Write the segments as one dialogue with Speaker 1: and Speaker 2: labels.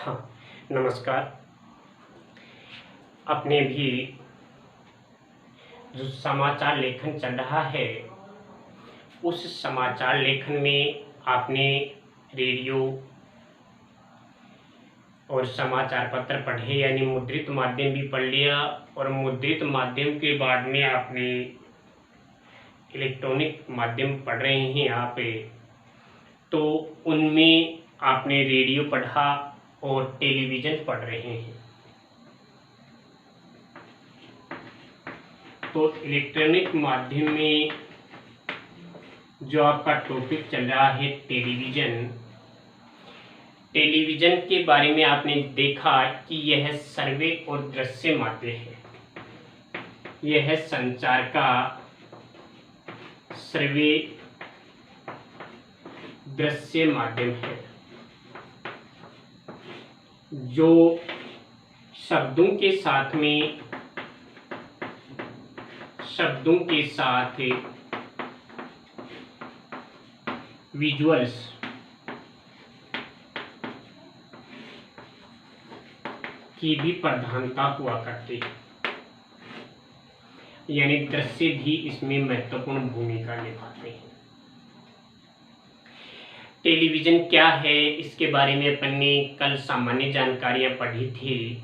Speaker 1: हाँ, नमस्कार। अपने भी जो समाचार लेखन चल रहा है, उस समाचार लेखन में आपने रेडियो और समाचार पत्र पढ़े, यानी मुद्रित माध्यम भी पढ़ लिया, और मुद्रित माध्यम के बाद में आपने इलेक्ट्रॉनिक माध्यम पढ़ रहे हैं यहाँ पे। तो उनमें आपने रेडियो पढ़ा और टेलीविज़न पढ़ रहे हैं। तो इलेक्ट्रॉनिक माध्यम में जो आपका टॉपिक चल रहा है टेलीविज़न, टेलीविज़न के बारे में आपने देखा कि यह सर्वे और दृश्य माध्यम है। यह संचार का सर्वे दृश्य माध्यम है, जो शब्दों के साथ विजुअल्स की भी प्रधानता हुआ करती है, यानी दृश्य भी इसमें महत्वपूर्ण भूमिका निभाते हैं। टेलीविज़न क्या है, इसके बारे में अपन ने कल सामान्य जानकारियाँ पढ़ी थी।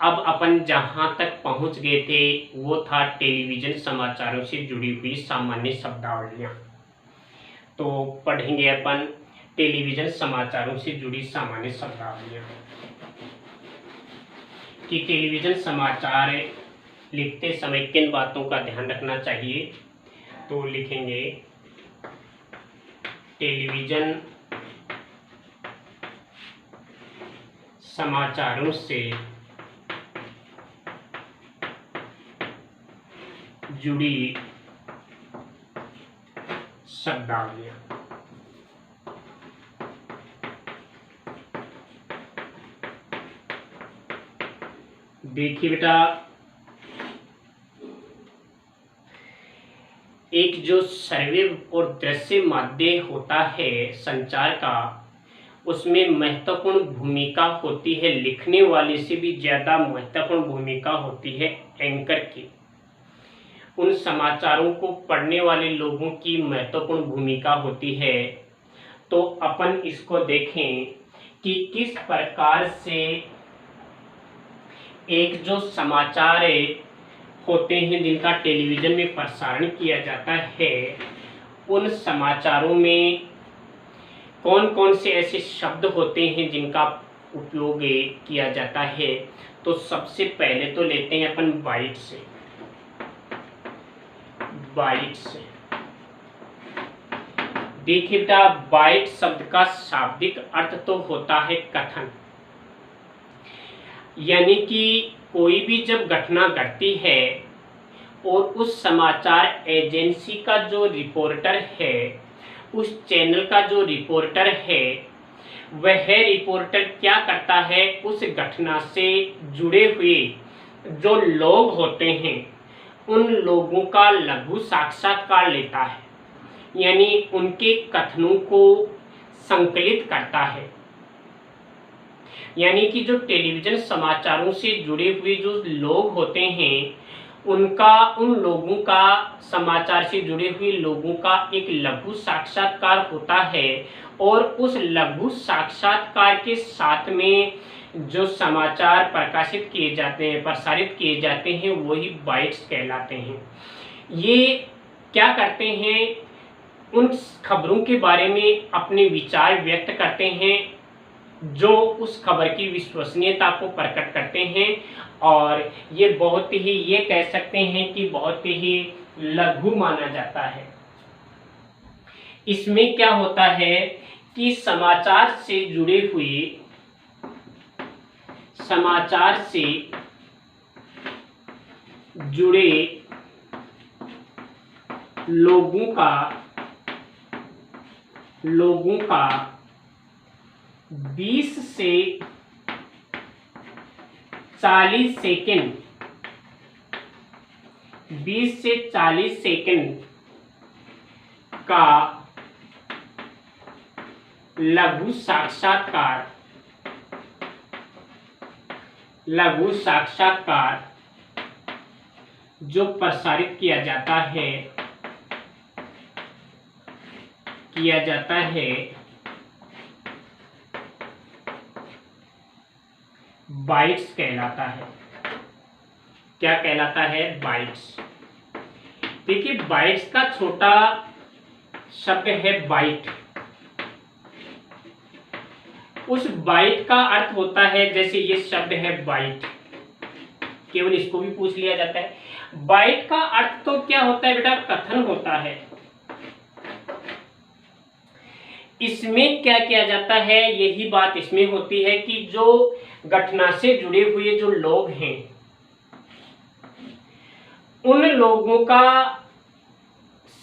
Speaker 1: अब अपन जहाँ तक पहुँच गए थे वो था टेलीविज़न समाचारों से जुड़ी हुई सामान्य शब्दावलियाँ। तो पढ़ेंगे अपन टेलीविज़न समाचारों से जुड़ी सामान्य शब्दावलियाँ कि टेलीविज़न समाचार लिखते समय किन बातों का ध्यान रखना चाहिए। तो लिखेंगे टेलीविज़न समाचारों से जुड़ी शब्दावलियाँ। देखिए बेटा, एक जो सर्वे और दृश्य माध्यम होता है संचार का, उसमें महत्वपूर्ण भूमिका होती है, लिखने वाले से भी ज़्यादा महत्वपूर्ण भूमिका होती है एंकर की। उन समाचारों को पढ़ने वाले लोगों की महत्वपूर्ण भूमिका होती है। तो अपन इसको देखें कि किस प्रकार से एक जो समाचार होते हैं जिनका टेलीविज़न में प्रसारण किया जाता है, उन समाचारों में कौन कौन से ऐसे शब्द होते हैं जिनका उपयोग किया जाता है। तो सबसे पहले तो लेते हैं अपन बाइट से। देखिए बेटा, बाइट शब्द का शाब्दिक अर्थ तो होता है कथन, यानी कि कोई भी जब घटना घटती है और उस समाचार एजेंसी का जो रिपोर्टर है, उस चैनल का जो रिपोर्टर है, वह रिपोर्टर क्या करता है, उस घटना से जुड़े हुए जो लोग होते हैं उन लोगों का लघु साक्षात्कार लेता है, यानी उनके कथनों को संकलित करता है। यानी कि जो टेलीविज़न समाचारों से जुड़े हुए जो लोग होते हैं, उन लोगों का, समाचार से जुड़े हुए लोगों का एक लघु साक्षात्कार होता है, और उस लघु साक्षात्कार के साथ में जो समाचार प्रकाशित किए जाते हैं, प्रसारित किए जाते हैं, वही बाइट्स कहलाते हैं। ये क्या करते हैं, उन खबरों के बारे में अपने विचार व्यक्त करते हैं, जो उस खबर की विश्वसनीयता को प्रकट करते हैं, और ये बहुत ही, ये कह सकते हैं कि बहुत ही लघु माना जाता है। इसमें क्या होता है कि समाचार से जुड़े लोगों का 20 से 40 सेकंड का लघु साक्षात्कार लघु साक्षात्कार जो प्रसारित किया जाता है बाइट्स कहलाता है। क्या कहलाता है? बाइट्स। देखिए, बाइट्स का छोटा शब्द है बाइट। उस बाइट का अर्थ होता है, जैसे ये शब्द है बाइट, केवल इसको भी पूछ लिया जाता है। बाइट का अर्थ तो क्या होता है बेटा? कथन होता है। इसमें क्या किया जाता है, यही बात इसमें होती है कि जो घटना से जुड़े हुए जो लोग हैं, उन लोगों का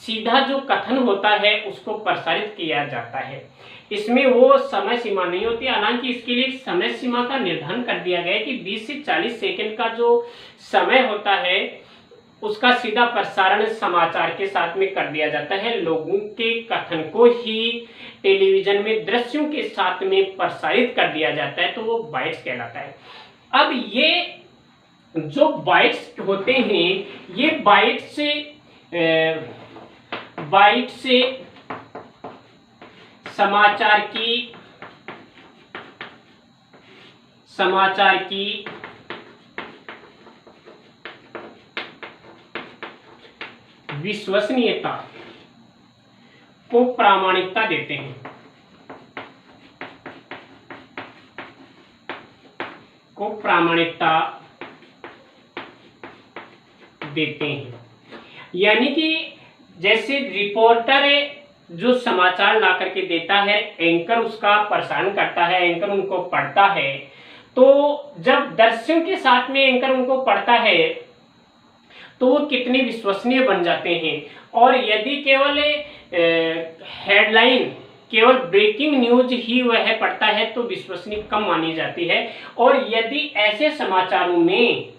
Speaker 1: सीधा जो कथन होता है उसको प्रसारित किया जाता है। इसमें वो समय सीमा नहीं होती, हालांकि इसके लिए समय सीमा का निर्धारण कर दिया गया है कि 20 से 40 सेकंड का जो समय होता है उसका सीधा प्रसारण समाचार के साथ में कर दिया जाता है। लोगों के कथन को ही टेलीविजन में दृश्यों के साथ में प्रसारित कर दिया जाता है, तो वो बाइट्स कहलाता है। अब ये जो बाइट्स होते हैं, ये बाइट से समाचार की विश्वसनीयता को प्रामाणिकता देते हैं, यानी कि जैसे रिपोर्टर जो समाचार ला करके देता है, एंकर उसका प्रसारण करता है, एंकर उनको पढ़ता है, तो जब दर्शकों के साथ में एंकर उनको पढ़ता है तो वो कितने विश्वसनीय बन जाते हैं। और यदि केवल हेडलाइन, केवल ब्रेकिंग न्यूज ही वह पढ़ता है तो विश्वसनीय कम मानी जाती है। और यदि ऐसे समाचारों में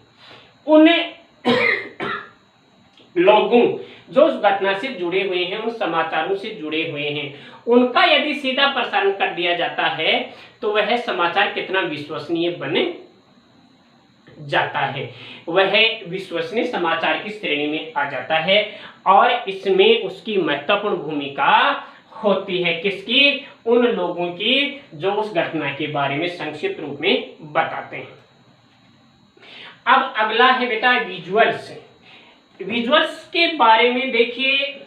Speaker 1: उन लोगों जो उस घटना से जुड़े हुए हैं, उन समाचारों से जुड़े हुए हैं, उनका यदि सीधा प्रसारण कर दिया जाता है तो वह समाचार कितना विश्वसनीय बने जाता है, वह विश्वसनीय समाचार की श्रेणी में आ जाता है। और इसमें उसकी महत्वपूर्ण भूमिका होती है, किसकी? उन लोगों की जो उस घटना के बारे में संक्षिप्त रूप में बताते हैं। अब अगला है बेटा विजुअल्स। विजुअल्स के बारे में देखिए,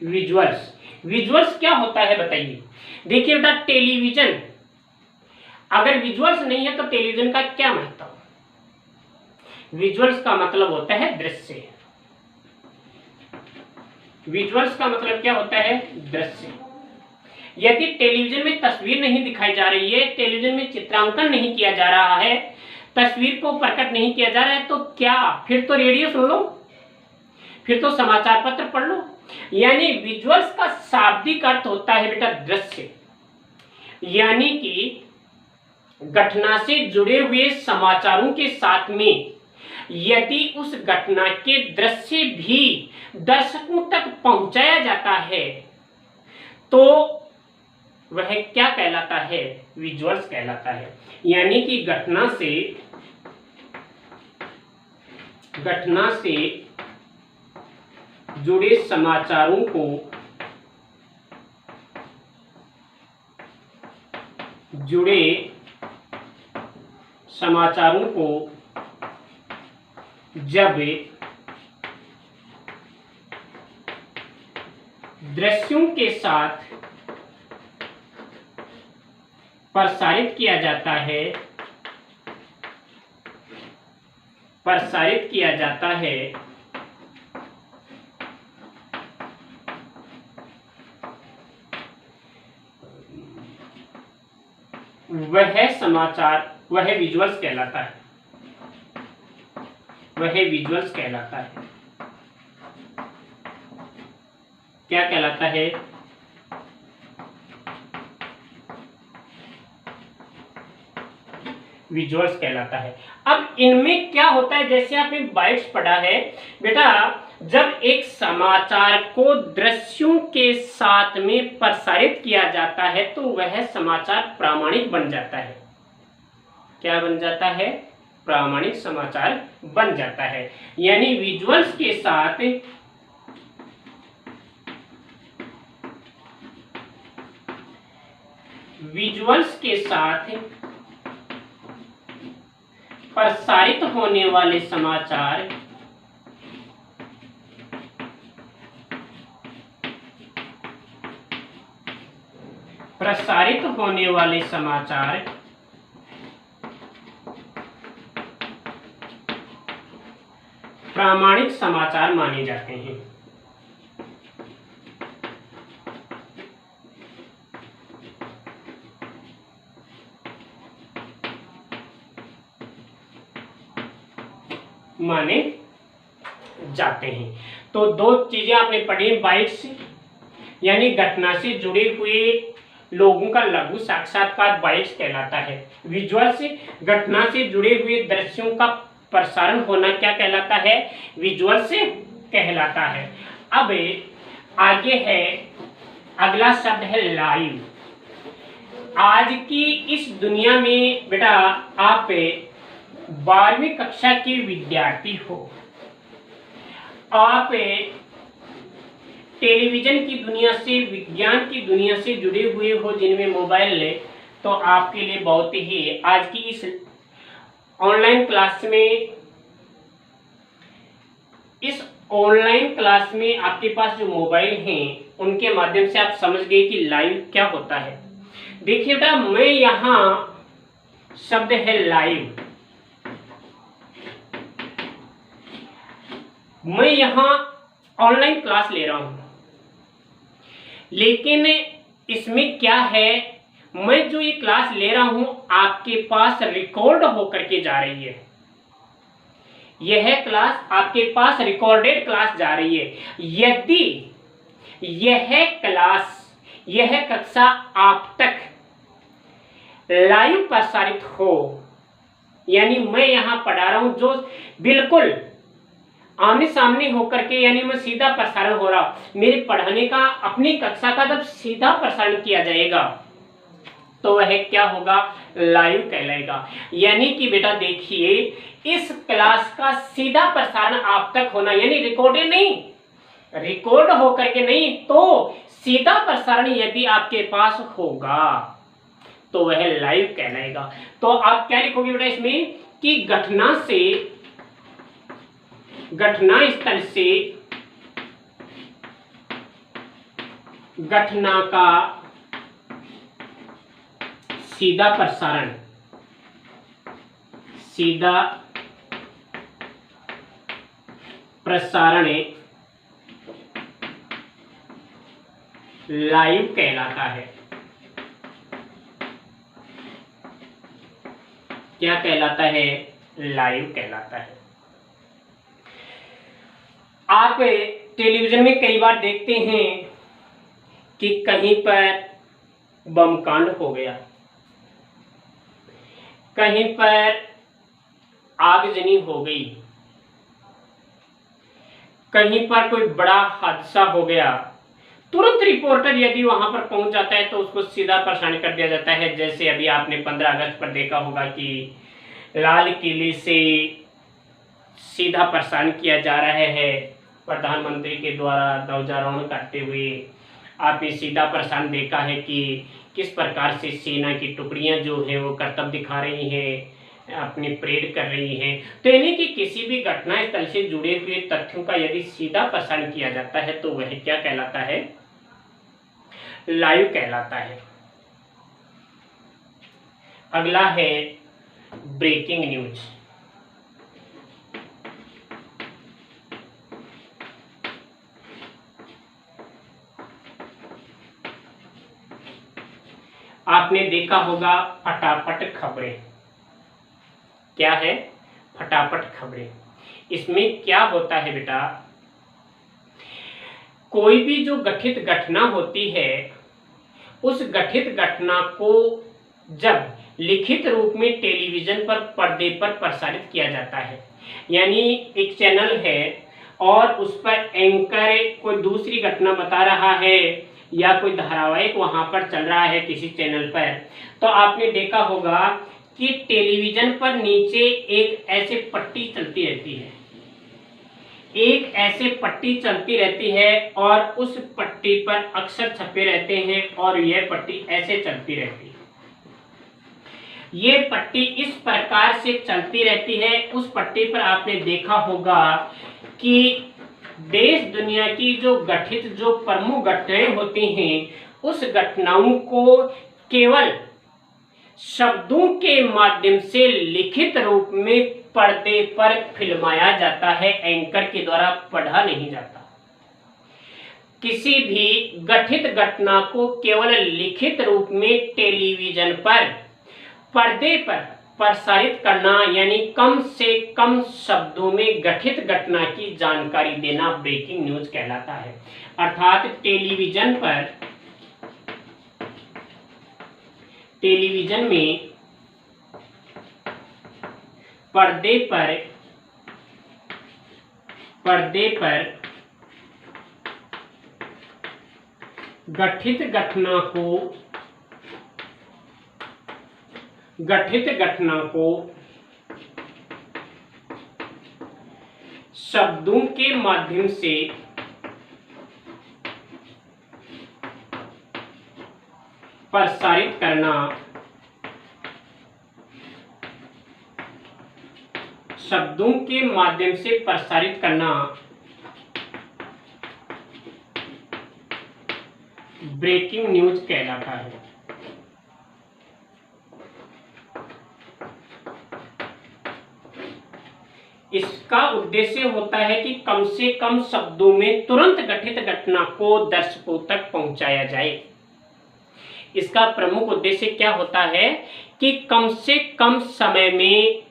Speaker 1: विजुअल्स क्या होता है बताइए। देखिए बेटा, टेलीविजन, अगर विजुअल्स नहीं है तो टेलीविजन का क्या महत्व? विजुअल्स का मतलब होता है दृश्य। विजुअल्स का मतलब क्या होता है? दृश्य। यदि टेलीविजन में तस्वीर नहीं दिखाई जा रही है, टेलीविजन में चित्रांकन नहीं किया जा रहा है, तस्वीर को प्रकट नहीं किया जा रहा है, तो क्या? फिर तो रेडियो सुन लो, फिर तो समाचार पत्र पढ़ लो। यानी विजुअल्स का शाब्दिक अर्थ होता है बेटा दृश्य, यानी कि घटना से जुड़े हुए समाचारों के साथ में यदि उस घटना के दृश्य भी दर्शकों तक पहुंचाया जाता है तो वह क्या कहलाता है? विजुअल्स कहलाता है। यानी कि घटना से जुड़े समाचारों को जब दृश्यों के साथ प्रसारित किया जाता है वह समाचार, वह विजुअल्स कहलाता है। क्या कहलाता है? विजुअल्स कहलाता है। अब इनमें क्या होता है, जैसे आपने बाइट्स पढ़ा है बेटा, जब एक समाचार को दृश्यों के साथ में प्रसारित किया जाता है तो वह समाचार प्रामाणिक बन जाता है। क्या बन जाता है? प्रामाणिक समाचार बन जाता है। यानी विजुअल्स के साथ प्रसारित होने वाले समाचार प्रामाणिक समाचार माने जाते हैं। तो दो चीजें आपने पढ़ी, बाइट्स यानी घटना से जुड़े हुए लोगों का लघु साक्षात्कार बाइट्स कहलाता है। विजुअल से घटना से जुड़े हुए दृश्यों का प्रसारण होना क्या कहलाता है? विजुअल से कहलाता है। अब आगे है, अगला शब्द है लाइव। आज की इस दुनिया में बेटा आप 12वीं कक्षा के विद्यार्थी हो, आप टेलीविजन की दुनिया से, विज्ञान की दुनिया से जुड़े हुए हो जिनमें मोबाइल है, तो आपके लिए बहुत ही आज की इस ऑनलाइन क्लास में आपके पास जो मोबाइल हैं उनके माध्यम से आप समझ गए कि लाइव क्या होता है। देखिए बेटा, मैं यहाँ शब्द है लाइव, मैं यहाँ ऑनलाइन क्लास ले रहा हूँ, लेकिन इसमें क्या है, मैं जो ये क्लास ले रहा हूँ आपके पास रिकॉर्ड होकर के जा रही है। यह क्लास आपके पास रिकॉर्डेड क्लास जा रही है। यदि यह कक्षा आप तक लाइव प्रसारित हो, यानी मैं यहाँ पढ़ा रहा हूँ जो बिल्कुल आमने सामने होकर के, यानी मैं सीधा प्रसारण हो रहा, मेरे पढ़ाने का, अपनी कक्षा का जब सीधा प्रसारण किया जाएगा तो वह क्या होगा? लाइव कहलाएगा। यानी कि बेटा देखिए, इस क्लास का सीधा प्रसारण आप तक होना, यानी रिकॉर्डेड नहीं, रिकॉर्ड होकर के नहीं, तो सीधा प्रसारण यदि आपके पास होगा तो वह लाइव कहलाएगा। तो आप क्या लिखोगे बेटा इसमें कि घटना स्थल से घटना का सीधा प्रसारण लाइव कहलाता है। क्या कहलाता है? लाइव कहलाता है। आप टेलीविजन में कई बार देखते हैं कि कहीं पर बम कांड हो गया, कहीं पर आगजनी हो गई, कहीं पर कोई बड़ा हादसा हो गया, तुरंत रिपोर्टर यदि वहां पर पहुंच जाता है तो उसको सीधा प्रसारण कर दिया जाता है। जैसे अभी आपने 15 अगस्त पर देखा होगा कि लाल किले से सीधा प्रसारण किया जा रहा है, प्रधानमंत्री के द्वारा ध्वजारोहण करते हुए आपने सीधा प्रसारण देखा है कि किस प्रकार से सेना की टुकड़ियां जो है वो करतब दिखा रही हैं, अपनी परेड कर रही हैं। तो यानी कि किसी भी घटना स्थल से जुड़े हुए तथ्यों का यदि सीधा प्रसारण किया जाता है तो वह क्या कहलाता है? लाइव कहलाता है। अगला है ब्रेकिंग न्यूज। आपने देखा होगा फटाफट खबरें। क्या है? फटाफट खबरें। इसमें क्या होता है बेटा, कोई भी जो गठित घटना होती है उस गठित घटना को जब लिखित रूप में टेलीविजन पर पर्दे पर प्रसारित किया जाता है, यानी एक चैनल है और उस पर एंकर कोई दूसरी घटना बता रहा है या कोई धारावाहिक वहां पर चल रहा है किसी चैनल पर, तो आपने देखा होगा कि टेलीविजन पर नीचे एक ऐसे पट्टी चलती रहती है, एक ऐसे पट्टी चलती रहती है और उस पट्टी पर अक्षर छपे रहते हैं और यह पट्टी ऐसे चलती रहती है। ये पट्टी इस प्रकार से चलती रहती है। उस पट्टी पर आपने देखा होगा कि देश दुनिया की जो गठित जो प्रमुख घटनाएं होती हैं उस घटनाओं को केवल शब्दों के माध्यम से लिखित रूप में पर्दे पर फिल्माया जाता है, एंकर के द्वारा पढ़ा नहीं जाता। किसी भी गठित घटना को केवल लिखित रूप में टेलीविजन पर पर्दे पर प्रसारित करना यानी कम से कम शब्दों में गठित घटना की जानकारी देना ब्रेकिंग न्यूज कहलाता है। अर्थात टेलीविजन में पर्दे पर गठित घटना को शब्दों के माध्यम से प्रसारित करना, शब्दों के माध्यम से प्रसारित करना ब्रेकिंग न्यूज कहलाता है। इसका उद्देश्य होता है कि कम से कम शब्दों में तुरंत घटित घटना को दर्शकों तक पहुंचाया जाए। इसका प्रमुख उद्देश्य क्या होता है कि कम से कम समय में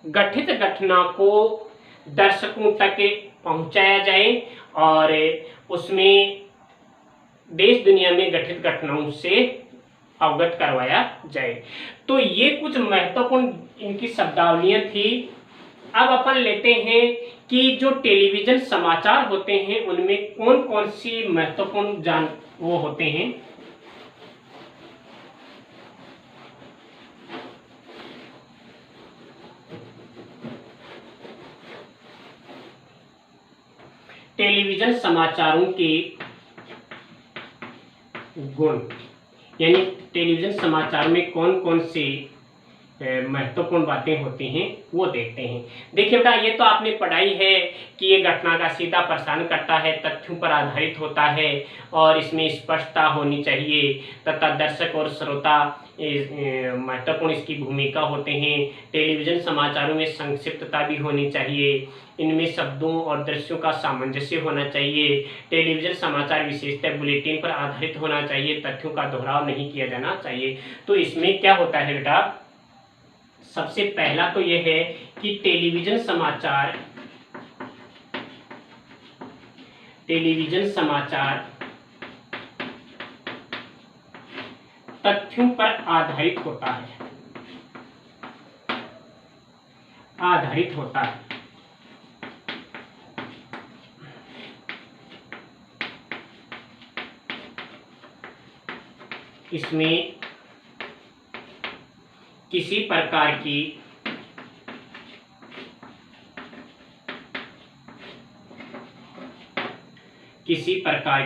Speaker 1: गठित घटना को दर्शकों तक पहुंचाया जाए और उसमें देश दुनिया में घटित घटनाओं से अवगत करवाया जाए। तो ये कुछ महत्वपूर्ण इनकी शब्दावलियां थी। अब अपन लेते हैं कि जो टेलीविजन समाचार होते हैं उनमें कौन कौन सी महत्वपूर्ण वो होते हैं। टेलीविजन समाचारों के गुण यानी टेलीविजन समाचार में कौन कौन सी महत्वपूर्ण बातें होती हैं वो देखते हैं। देखिए बेटा, ये तो आपने पढ़ाई है कि ये घटना का सीधा प्रसारण करता है, तथ्यों पर आधारित होता है और इसमें स्पष्टता होनी चाहिए तथा दर्शक और श्रोता महत्वपूर्ण इसकी भूमिका होते हैं। टेलीविजन समाचारों में संक्षिप्तता भी होनी चाहिए, इनमें शब्दों और दृश्यों का सामंजस्य होना चाहिए। टेलीविजन समाचार विशेषतः बुलेटिन पर आधारित होना चाहिए, तथ्यों का दोहराव नहीं किया जाना चाहिए। तो इसमें क्या होता है बेटा, सबसे पहला तो यह है कि टेलीविजन समाचार तथ्यों पर आधारित होता है। इसमें किसी प्रकार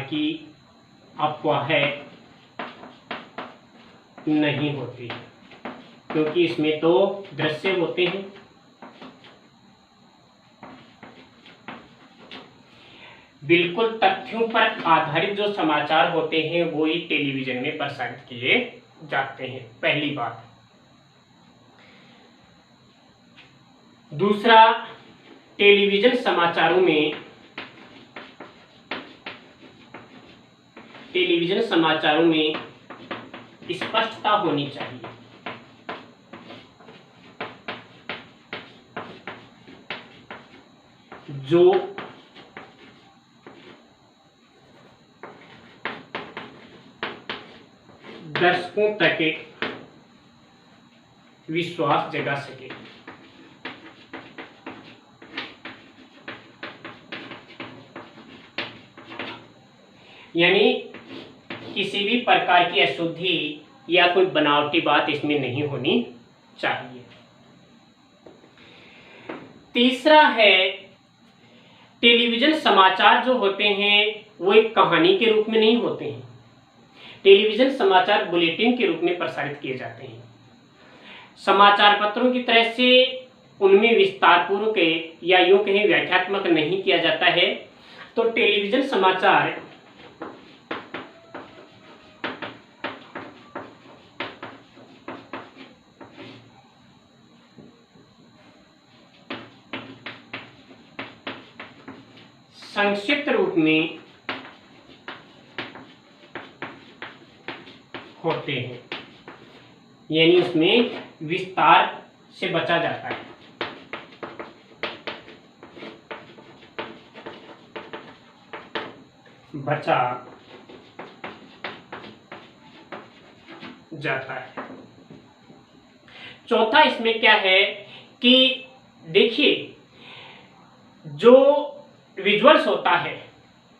Speaker 1: की अफवाह नहीं होती क्योंकि इसमें तो दृश्य होते हैं। बिल्कुल तथ्यों पर आधारित जो समाचार होते हैं वो ही टेलीविजन में प्रसारित किए जाते हैं, पहली बात। दूसरा, टेलीविजन समाचारों में स्पष्टता होनी चाहिए। जो दर्शकों तक विश्वास जगा सके। यानी किसी भी प्रकार की अशुद्धि या कोई बनावटी बात इसमें नहीं होनी चाहिए। तीसरा है, टेलीविजन समाचार जो होते हैं वो एक कहानी के रूप में नहीं होते हैं। टेलीविजन समाचार बुलेटिन के रूप में प्रसारित किए जाते हैं। समाचार पत्रों की तरह से उनमें विस्तार पूर्वक या यूं कहें व्याख्यात्मक नहीं किया जाता है। तो टेलीविजन समाचार संक्षिप्त रूप में होते हैं, यानी उसमें विस्तार से बचा जाता है। बचा जाता है। चौथा इसमें क्या है कि देखिए, जो विजुअल्स होता है,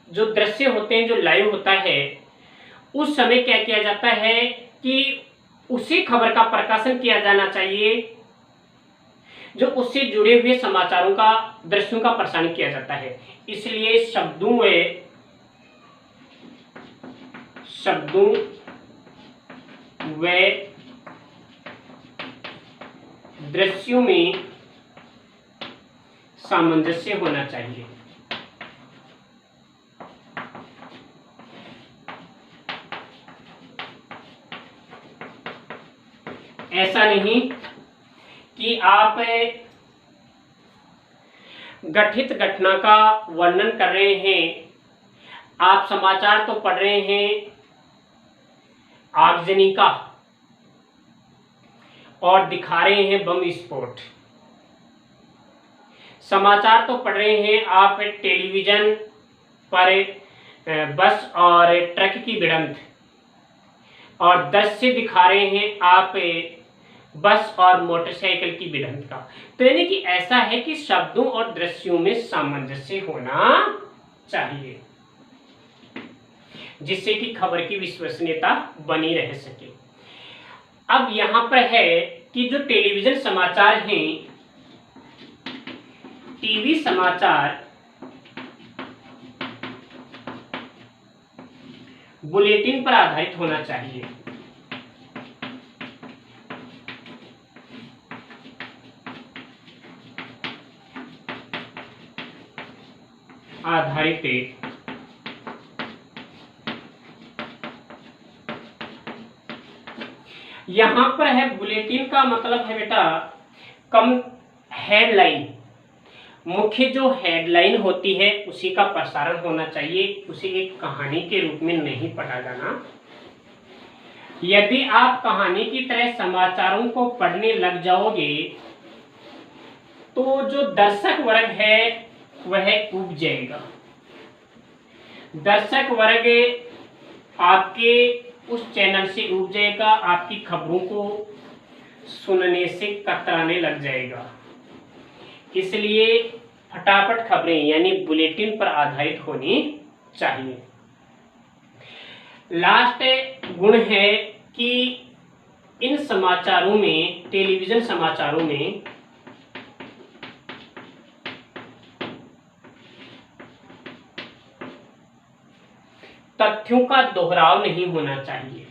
Speaker 1: जो दृश्य होते हैं, जो लाइव होता है, उस समय क्या किया जाता है कि उसी खबर का प्रकाशन किया जाना चाहिए जो उससे जुड़े हुए समाचारों का, दृश्यों का प्रसारण किया जाता है। इसलिए शब्दों व दृश्यों में सामंजस्य होना चाहिए। ऐसा नहीं कि आप गठित घटना का वर्णन कर रहे हैं, आप समाचार तो पढ़ रहे हैं आगजनी का और दिखा रहे हैं बम विस्फोट। समाचार तो पढ़ रहे हैं आप टेलीविजन पर बस और ट्रक की भिड़ंत, और दृश्य दिखा रहे हैं आप बस और मोटरसाइकिल की भिड़ंत का। तो यानी कि ऐसा है कि शब्दों और दृश्यों में सामंजस्य होना चाहिए, जिससे कि खबर की विश्वसनीयता बनी रह सके। अब यहां पर है कि जो टेलीविजन समाचार हैं, टीवी समाचार बुलेटिन पर आधारित होना चाहिए। आधारित यहां पर है, बुलेटिन का मतलब है बेटा कम हेडलाइन, मुख्य जो हेडलाइन होती है उसी का प्रसारण होना चाहिए, उसे एक कहानी के रूप में नहीं पढ़ा जाना। यदि आप कहानी की तरह समाचारों को पढ़ने लग जाओगे तो जो दर्शक वर्ग है वह ऊब जाएगा। दर्शक वर्ग आपके उस चैनल से ऊब जाएगा, आपकी खबरों को सुनने से कतराने लग जाएगा। इसलिए फटाफट खबरें यानी बुलेटिन पर आधारित होनी चाहिए। लास्ट गुण है कि इन समाचारों में, टेलीविजन समाचारों में तथ्यों का दोहराव नहीं होना चाहिए।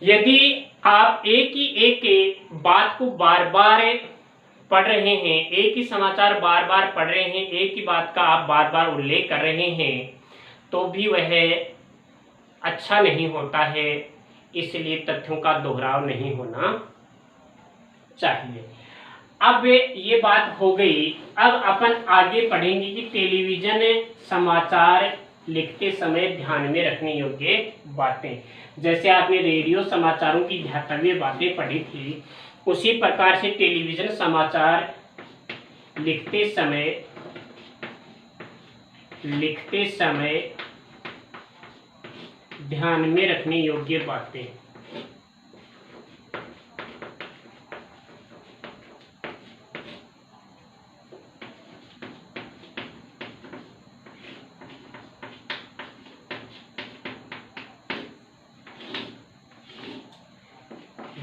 Speaker 1: यदि आप एक ही बात को बार बार पढ़ रहे हैं, एक ही समाचार बार बार पढ़ रहे हैं, एक ही बात का आप बार बार उल्लेख कर रहे हैं, तो भी वह अच्छा नहीं होता है। इसलिए तथ्यों का दोहराव नहीं होना चाहिए। अब ये बात हो गई। अब अपन आगे पढ़ेंगे कि टेलीविजन समाचार लिखते समय ध्यान में रखने योग्य बातें। जैसे आपने रेडियो समाचारों की ध्यातव्य बातें पढ़ी थी, उसी प्रकार से टेलीविजन समाचार लिखते समय लिखते समय ध्यान में रखने योग्य बातें।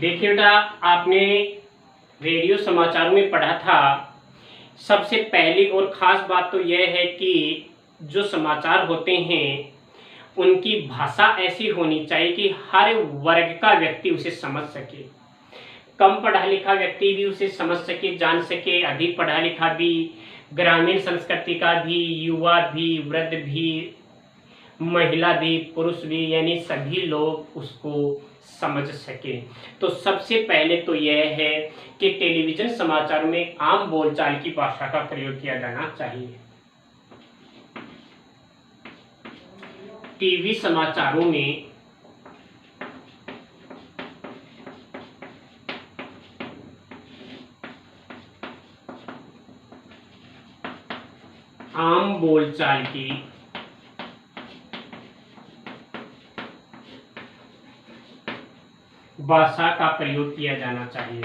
Speaker 1: देखिए बेटा, आपने रेडियो समाचारों में पढ़ा था, सबसे पहली और ख़ास बात तो यह है कि जो समाचार होते हैं उनकी भाषा ऐसी होनी चाहिए कि हर वर्ग का व्यक्ति उसे समझ सके। कम पढ़ा लिखा व्यक्ति भी उसे समझ सके, जान सके, अधिक पढ़ा लिखा भी, ग्रामीण संस्कृति का भी, युवा भी, वृद्ध भी, महिला भी, पुरुष भी, यानी सभी लोग उसको समझ सके। तो सबसे पहले तो यह है कि टेलीविज़न समाचार में आम बोलचाल की भाषा का प्रयोग किया जाना चाहिए। टीवी समाचारों में आम बोलचाल की भाषा का प्रयोग किया जाना चाहिए।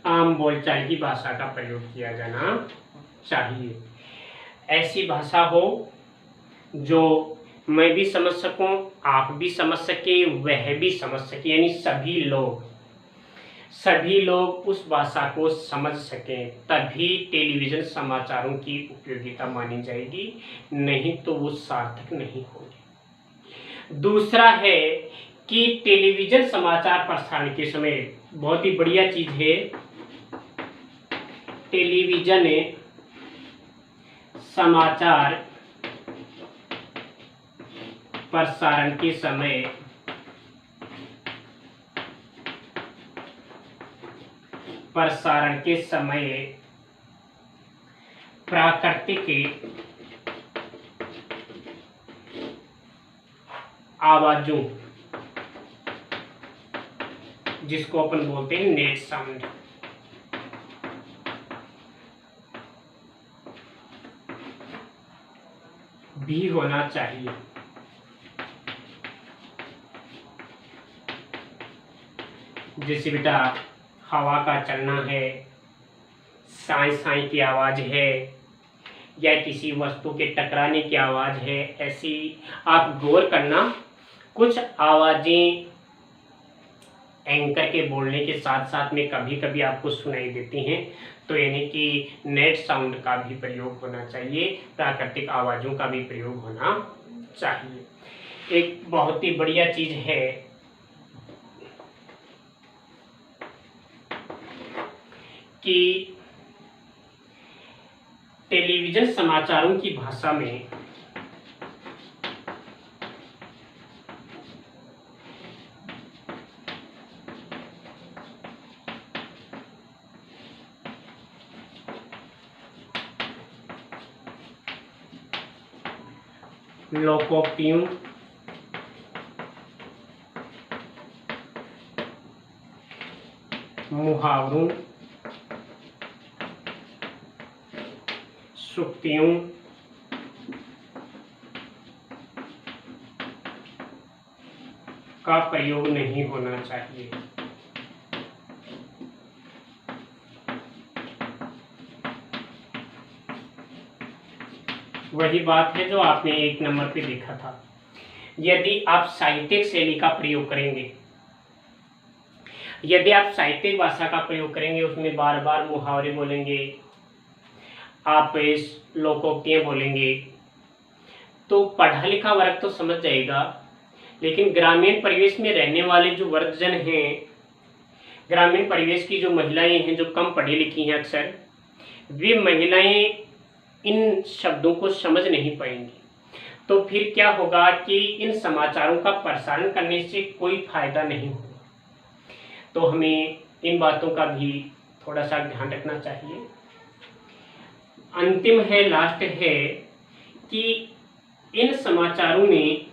Speaker 1: आम बोलचाल की भाषा का प्रयोग किया जाना चाहिए। ऐसी भाषा हो जो मैं भी समझ सकूं, आप भी समझ सके, वह भी समझ सके, यानी सभी लोग उस भाषा को समझ सकें, तभी टेलीविज़न समाचारों की उपयोगिता मानी जाएगी, नहीं तो वो सार्थक नहीं होगी। दूसरा है कि टेलीविज़न समाचार प्रसारण के समय बहुत ही बढ़िया चीज़ है, टेलीविज़न समाचार प्रसारण के समय प्राकृतिक आवाजों, जिसको अपन बोलते हैं नेट साउंड, भी होना चाहिए। जैसे बेटा हवा का चलना है, साई साई की आवाज़ है, या किसी वस्तु के टकराने की आवाज़ है, ऐसी आप गौर करना, कुछ आवाज़ें एंकर के बोलने के साथ साथ में कभी कभी आपको सुनाई देती हैं, तो यानी कि नेट साउंड का भी प्रयोग होना चाहिए, प्राकृतिक आवाज़ों का भी प्रयोग होना चाहिए। एक बहुत ही बढ़िया चीज़ है कि टेलीविज़न समाचारों की भाषा में लोकोक्तियों, मुहावरों, सूक्तियों, का प्रयोग नहीं होना चाहिए। वही बात है जो आपने 1 नंबर पे देखा था। यदि आप साहित्यिक शैली का प्रयोग करेंगे, यदि आप साहित्यिक भाषा का प्रयोग करेंगे, उसमें बार बार मुहावरे बोलेंगे, आप लोकोक्तियाँ बोलेंगे, तो पढ़ा लिखा वर्ग तो समझ जाएगा, लेकिन ग्रामीण परिवेश में रहने वाले जो वर्गजन हैं, ग्रामीण परिवेश की जो महिलाएं हैं जो कम पढ़ी लिखी हैं, अक्सर वे महिलाएं इन शब्दों को समझ नहीं पाएंगी। तो फिर क्या होगा कि इन समाचारों का प्रसारण करने से कोई फायदा नहीं होगा। तो हमें इन बातों का भी थोड़ा सा ध्यान रखना चाहिए। अंतिम है, लास्ट है कि इन समाचारों में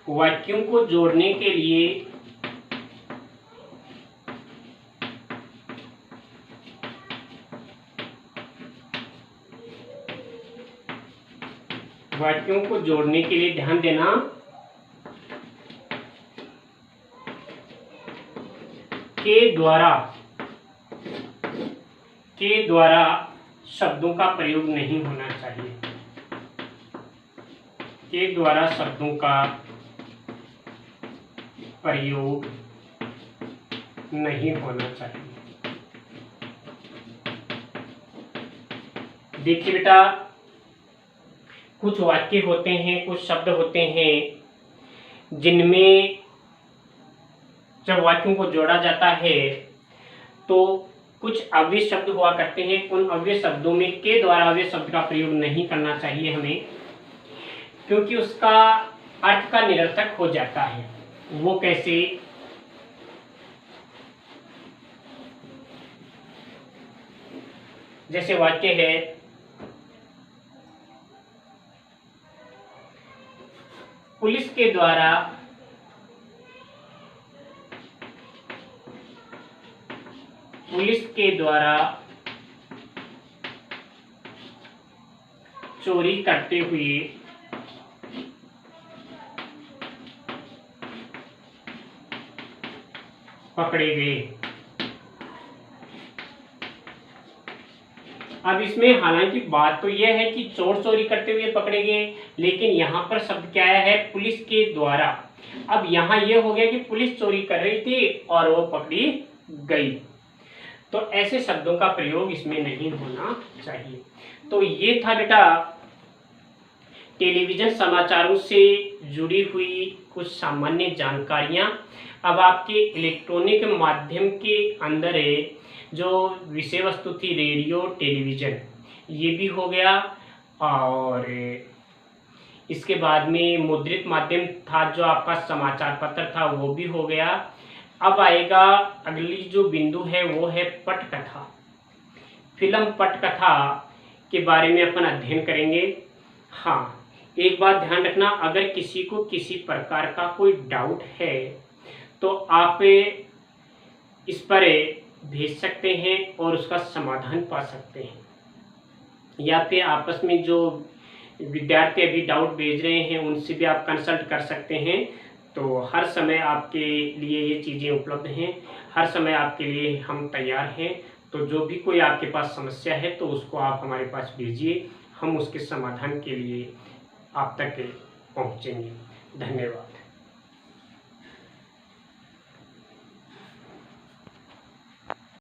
Speaker 1: वाक्यों को जोड़ने के लिए ध्यान देना के द्वारा शब्दों का प्रयोग नहीं होना चाहिए। के द्वारा शब्दों का प्रयोग नहीं होना चाहिए। देखिए बेटा, कुछ वाक्य होते हैं, कुछ शब्द होते हैं जिनमें जब वाक्यों को जोड़ा जाता है तो कुछ अव्यय शब्द हुआ करते हैं। उन अव्यय शब्दों में के द्वारा अव्यय शब्द का प्रयोग नहीं करना चाहिए हमें, क्योंकि उसका अर्थ का निरर्थक हो जाता है। वो कैसे? जैसे वाक्य है, पुलिस के द्वारा चोरी करते हुए पकड़े गए। अब इसमें हालांकि बात तो यह है कि चोर चोरी करते हुए पकड़े गए, लेकिन यहाँ पर शब्द क्या आया है? पुलिस के द्वारा। अब यहाँ यह हो गया कि पुलिस चोरी कर रही थी और वो पकड़ी गई, तो ऐसे शब्दों का प्रयोग इसमें नहीं होना चाहिए। तो ये था बेटा टेलीविजन समाचारों से जुड़ी हुई कुछ सामान्य जानकारियाँ। अब आपके इलेक्ट्रॉनिक माध्यम के अंदर जो विषय वस्तु थी रेडियो टेलीविज़न, ये भी हो गया, और इसके बाद में मुद्रित माध्यम था जो आपका समाचार पत्र था, वो भी हो गया। अब आएगा अगली जो बिंदु है वो है पटकथा। फिल्म पटकथा के बारे में अपन अध्ययन करेंगे। हाँ, एक बात ध्यान रखना, अगर किसी को किसी प्रकार का कोई डाउट है तो आप इस पर भेज सकते हैं और उसका समाधान पा सकते हैं, या फिर आपस में जो विद्यार्थी अभी डाउट भेज रहे हैं उनसे भी आप कंसल्ट कर सकते हैं। तो हर समय आपके लिए ये चीज़ें उपलब्ध हैं, हर समय आपके लिए हम तैयार हैं। तो जो भी कोई आपके पास समस्या है तो उसको आप हमारे पास भेजिए, हम उसके समाधान के लिए आप तक पहुँचेंगे। धन्यवाद।